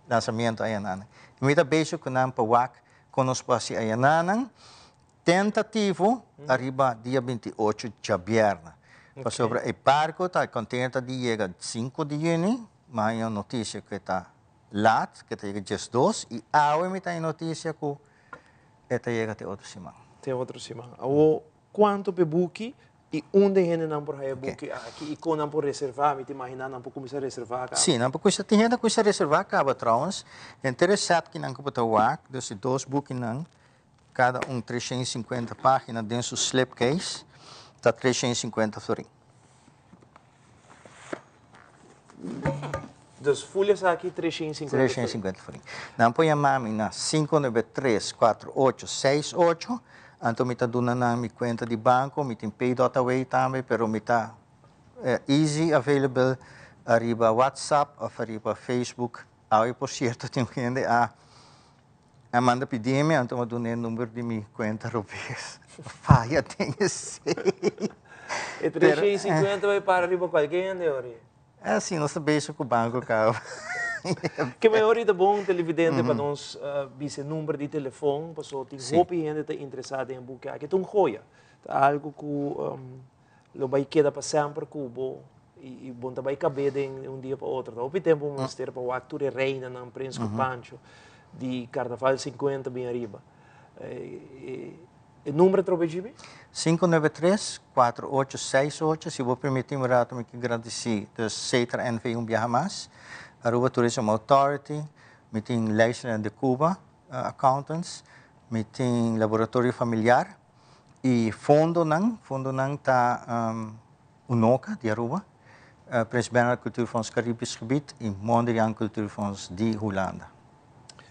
lançamento aí nana. Muita beijo que não pawak conosco pasi aí nana. Tentativo arriba dia 28 de janeiro. Para sobre o barco tá contenta de chegar 5 de junho, mas a notícia que está lá, que está chegando dia 2 e agora me tá notícia que está chegando até outra semana. Até outra semana. O quanto pebuki? E onde gente não por aí book aqui e com não por reservar, me te imaginar não por começar a reservar cá. Sim, não por começar tem gente que começa a reservar cá, trouwens. Interessante que não que botar wak, dus 2 boeken não, cada 350 páginas dentro do slipcase, tá 350 florim. Das folhas aqui 350. 350 florim. Não põe a mami na 5934868. Anto mita duna na mi conta de banco, mitin pay.away também, pero mita easy available arriba WhatsApp ou arriba Facebook. Aí, por certo, tem gente a manda pedir-me, então eu dou o número de minha conta rupias. Faia tem esse. E 350 vai para arriba qualquer né, ori? É assim, nós beijo com o banco, cara. Que maior é bom televidente para nós esse número de telefone, para só tem roupa gente está interessada em buscar, que é um joia, algo que lo vai quedar para sempre cubo e bom também caber de dia para outro. Ao tempo um ministério para o actor reina na imprensa com Pancho de Carnaval 50 bem arriba. O número trobe GB? 593-4868. Se vou permitir, me rato me que agradecer. Dus Cetra NV Viaja Mais, Aruba Tourism Authority, meeting Lijsten de Cuba, accountants, meeting Laboratório Familiar e Fundo Nang ta Unoca de Aruba, Prins Bernhard Cultuurfonds Caribisch Gebied e Mondrian Cultuurfonds de Holanda.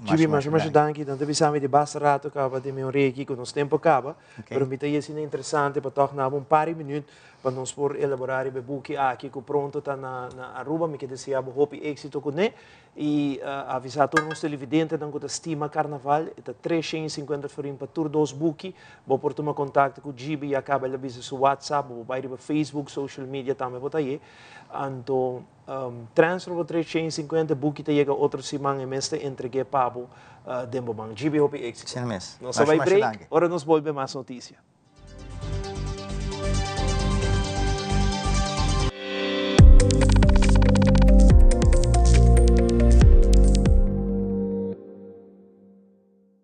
Gibi, mas danke, dan hebben we de basta rato acaba de meu reiki com nosso tempo acaba, pero me tá sendo interessante para tornar par de minutos para nós por elaborar o book aqui que pronto tá na Aruba, me que desejo hope êxito com ele e avisar todos os televidentes dan que estima carnaval, tá 350 forinhos para todos os book, vou por tomar contato com Gibi e acaba ele bisa seu WhatsApp, vou vai para Facebook, social media também botar aí, então transfer por 350 book te chega outro semana e mês te entregue pabo dembo bang. Gibi hope êxito. Sim mês. Nós vai break, agora nós volvemos mais notícia.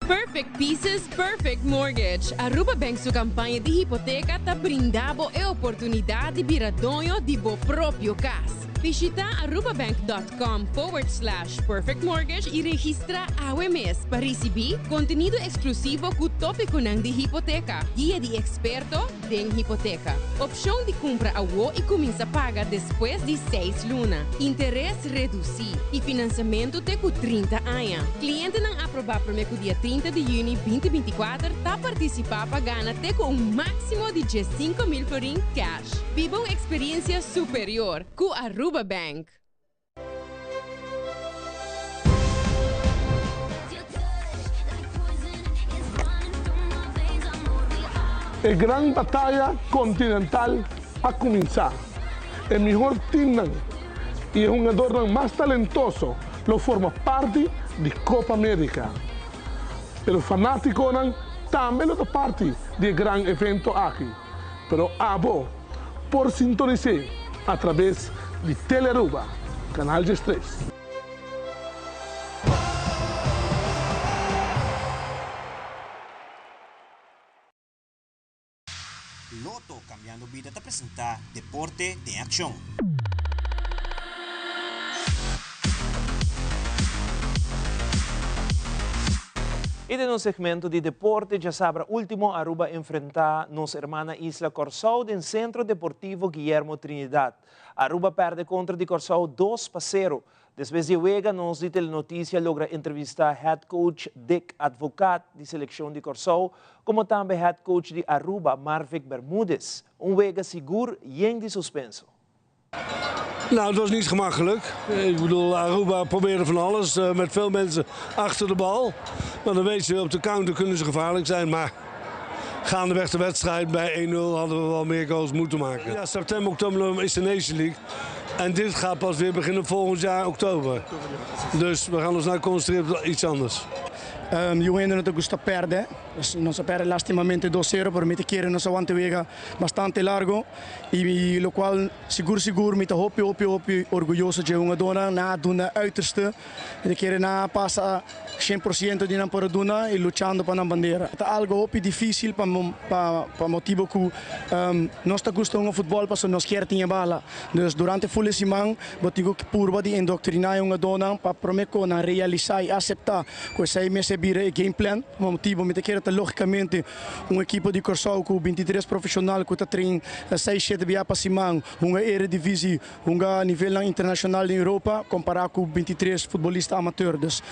Perfect Pieces, Perfect Mortgage. Aruba Bank sua campanha de hipoteca está brindando a oportunidade de virar dono de vo próprio casa. Visita arubabank.com/perfect mortgage e registra AWMS para receber conteúdo exclusivo com o tópico de hipoteca, guia de experto de hipoteca, opção de compra a WO e começa a pagar depois de 6 lunas, interesse reduzido e financiamento até com 30 anos. Cliente não aprovar para o dia 30 de junho 2024 está participar para ganhar até com máximo de 5.000 florin cash. Viva uma experiência superior com Aruba Bank. A grande batalha continental a começar. O melhor time e o jogador mais talentoso lo forma parte da Copa América. O fanático também é parte do grande evento aqui. Pero abo por sintonizar através de Telearuba, canal de 3. Loto Cambiando Vida te apresenta Deporte de Acción. E no segmento de deporte, já sabe, último Aruba enfrentar nossa irmã Isla Corsão no Centro Deportivo Guillermo Trinidad. Aruba perde contra de Corsão 2-0. Depois de Wega, nos de Telenotícia logra entrevistar head coach Dick Advocat de seleção de Corsão, como também head coach de Aruba, Marvic Bermúdez. Wega seguro e de suspenso. Nou, het was niet gemakkelijk. Ik bedoel, Aruba probeerde van alles met veel mensen achter de bal. Maar dan weet je, op de counter kunnen ze gevaarlijk zijn. Maar gaandeweg de wedstrijd bij 1-0 hadden we wel meer goals moeten maken. Ja, september, oktober is de Nation League. En dit gaat pas weer beginnen volgend jaar oktober. Dus we gaan ons nou concentreren op iets anders. Yo ainda não te gusta perder, não se perde lastimamente 2-0, por mim te querer não se aguante vega bastante largo e lo qual seguro me te hopi orgulhoso de uma dona na dona uiterste, de querer na passa 100% de não para dona e lutando para a bandeira. É algo hopi difícil para motivo que nós te gusta um futebol para nós querer tinha bala. Dus durante full semana botigo que purba de indoctrinar uma dona para prometer na realizar e aceitar que sei me bira e game plan, motivo me queira logicamente equipe de Corsau com 23 profissional que treina 6-7 via para cima, eredivisie, nível internacional na Europa, comparado com 23 futbolistas amateurs.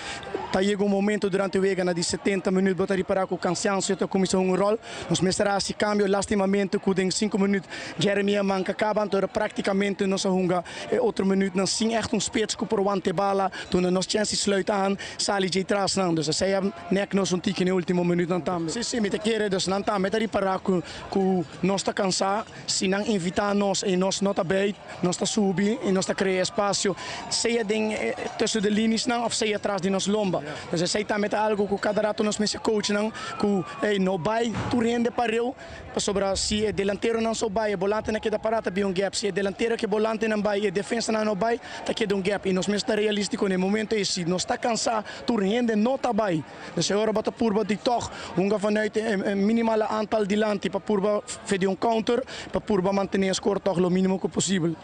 Tá chega momento durante o jogo na de 70 minutos para reparar com o cansaço e começar rol. Nós mestra se cambio lastimamente com 5 minutos Jeremy manca acaba então praticamente nossa hunga outro minuto não sim echt spits com por ante bala toen nos chances sluit aan sali de trás não dus zij nek nos tique no último minuto não tam sim me te querer dus não tam metari para com nós tá cansar se não invitar nós e nós nota bem nós tá subir e nós tá criar espaço seja den tussen de linies não of seja atrás de nos lomba dus zij tá met algo com cada rato nos messe coach não com no vai tu rende pareu para sobrar se é delantero não só vai volante na que da parata bi gap se é delantero que volante não vai e defesa não vai tá que gap e nós mesmo está realístico no momento e se nós está cansado tu rende não tá vai dus agora bota purba de toch vanuit minimal aantal de lante para purba fazer counter para purba manter score toch lo mínimo que possível.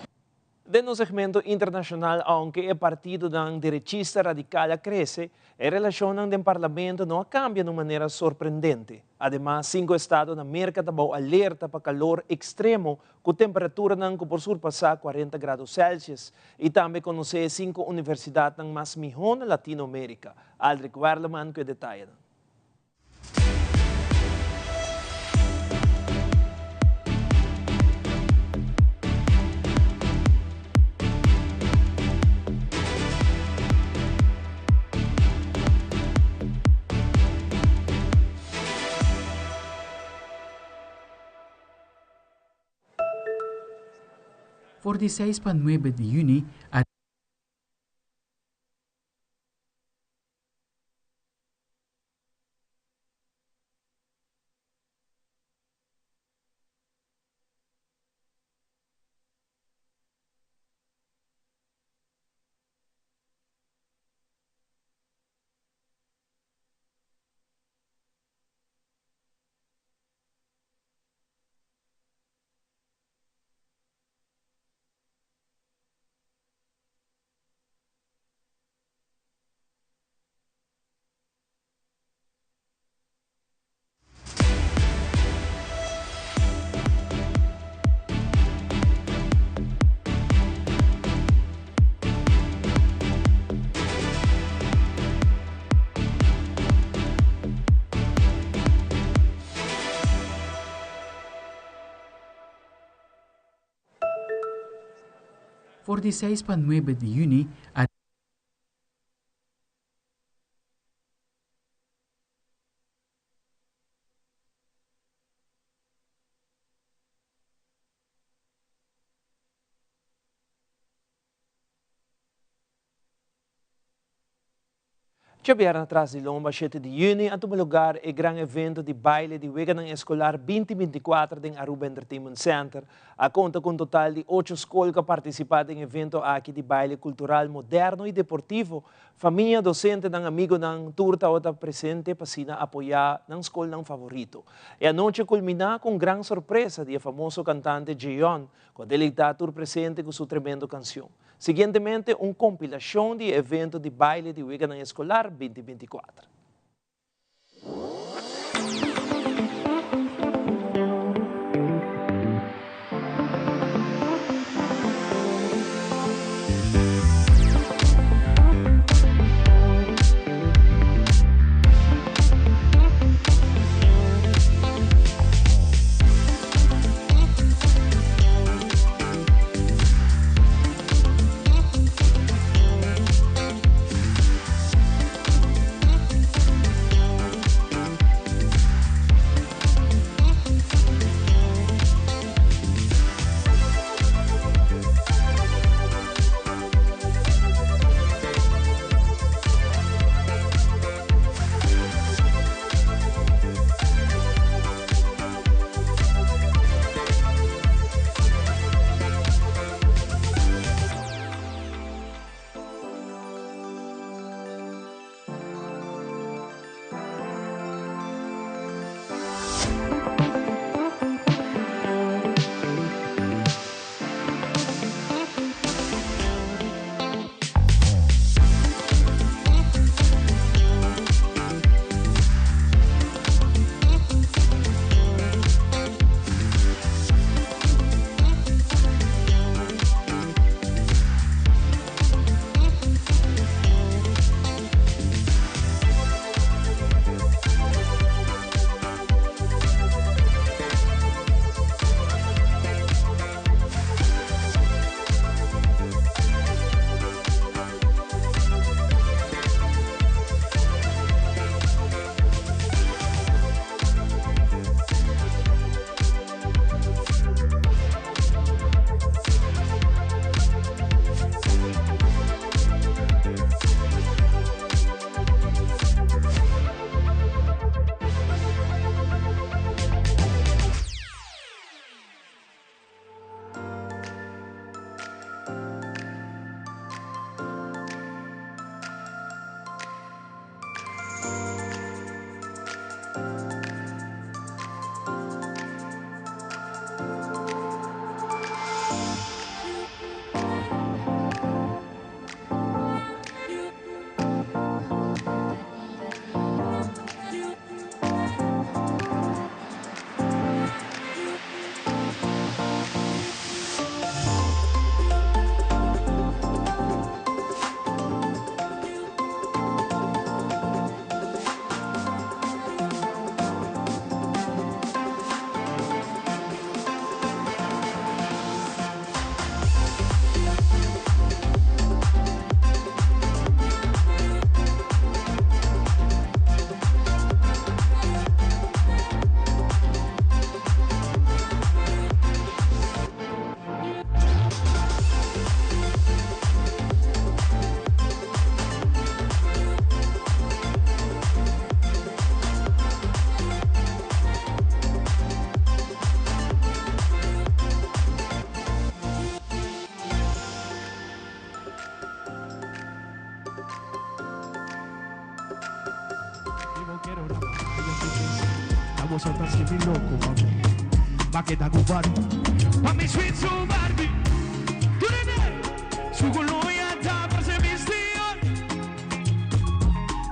De no segmento internacional, aunque el partido del derechista radical crece, la relación del parlamento no cambia de manera sorprendente. Además, 5 estados de América están alerta para calor extremo, con temperatura que por surpasar 40 grados Celsius. Y también conoce 5 universidades más mejor en Latinoamérica. Aldrich Warleman que detalla. Voor die 6.9 de juni Voor die 6.9 de juni Vieram atrás de Lomba, 7 de junho, a tomar lugar o grande evento de baile de Wegenang Escolar 2024 em Aruba Entertainment Center. A conta com um total de 8 escolas que participaram em evento aqui de baile cultural moderno e deportivo. Família docente e amigo ng turta outra presente para sina apoiar na escola ng favorito. E a noite culmina com grande surpresa de famoso cantante Jeon, com deleitado presente com sua tremenda canção. Seguintemente, uma compilação de evento de baile de Wegenang Escolar 2024. cosa tá sempre louco, mami. Maqueta com Barbie. Mami, sweet so Barbie. Tudo bem? Sugulo ya tá pra ser vestido.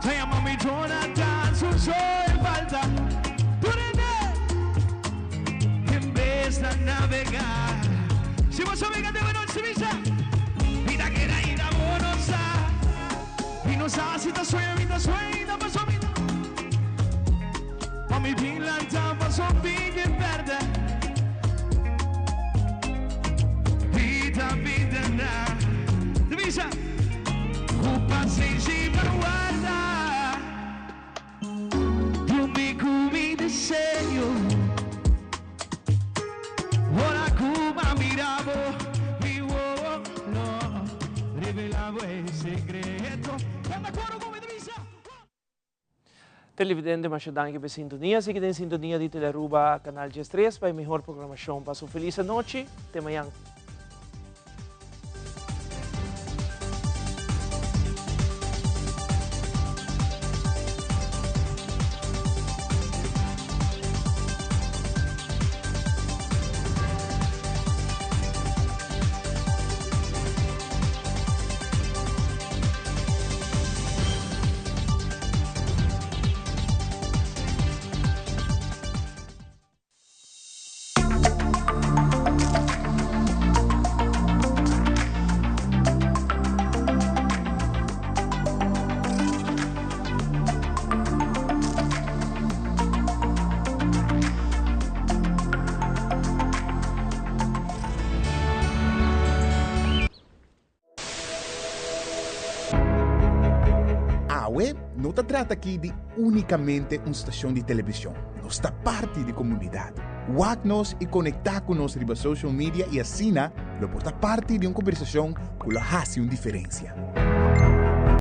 Say mami, Jonathan, so falta. Tudo bem? Em vez de navegar. Se você venga de noite, se visa. Vida que era ida bonosa. E não sabe se tá sueño, vida sueño, passou vida. Mami, pinlanta, passou pingue verde. Vida, vida, na. Divisa. Culpa sem se guarda. Eu me comi de seio. Ora Cuba miravo. Mi uovo, no. Revelavo el secreto. Televidente, Machadang e sintonia. Siga em sintonia de Teleruba, canal G3, para a melhor programação. Passo feliz noite. Até amanhã. Não se trata aqui de unicamente uma estação de televisão. Nós está parte da comunidade. Wag-nos e conectar com nós riba social media e assim, lo porta parte de uma conversação que lo hace uma diferença.